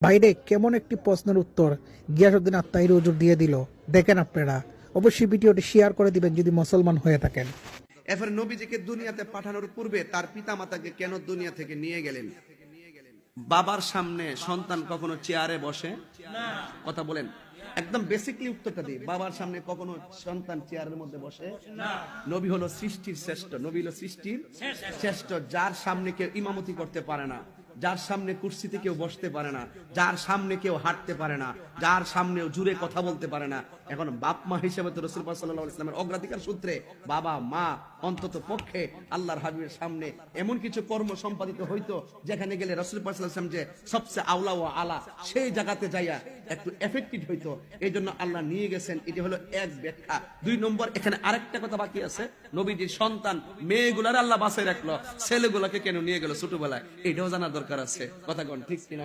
বাইরে কেমন একটি প্রশ্নের উত্তর গিয়াসউদ্দিন আত্মাহির হুজুর দিয়ে দিল, দেখেন আপনারা। অবশ্যই ভিডিওটি শেয়ার করে দিবেন যদি মুসলমান হয়ে থাকেন। এরপরে নবীজিকে দুনিয়াতে পাঠানোর পূর্বে তার পিতামাতাকে কেন দুনিয়া থেকে নিয়ে গেলেন? বাবার সামনে সন্তান কখনো চেয়ারে বসে না। কথা বলেন, একদম বেসিকলি উত্তরটা দিই। বাবার সামনে কখনো সন্তান চেয়ারের মধ্যে বসে না। নবী হলো সৃষ্টির শ্রেষ্ঠ, নবী হলো সৃষ্টির শ্রেষ্ঠ, যার সামনে কেউ ইমামতি করতে পারে না, যার সামনে কুর্সিতে কেউ বসতে পারে না, যার সামনে কেউ হাঁটতে পারে না, যার সামনে জুড়ে কথা বলতে পারে না। এখন বাপ মা হিসেবে তো রাসূল সাল্লাল্লাহু আলাইহি ওয়াসাল্লামের অগ্রাধিকার সূত্রে বাবা মা অন্তত পক্ষে আল্লাহর হাবিবের সামনে এমন কিছু কর্ম সম্পাদিত হইতো যেখানে গেলে রাসূল সাল্লাল্লাহু আলাইহি ওয়াসাল্লাম যে সবচেয়ে আওলা ও আলা সেই জায়গাতে যাইয়া একটু এফেক্টেড হইতো। এই জন্য আল্লাহ নিয়ে গেছেন। এটি হলো এক ব্যাখ্যা। 2 নম্বর, এখানে আরেকটা কথা বাকি আছে। নবীজির সন্তান মেয়েগুলার আল্লাহ বাঁচাই রাখলো, ছেলেগুলাকে কেন নিয়ে গেল ছোটবেলায়, এটাও জানা দরকার আছে। কথা কোন ঠিক কিনা?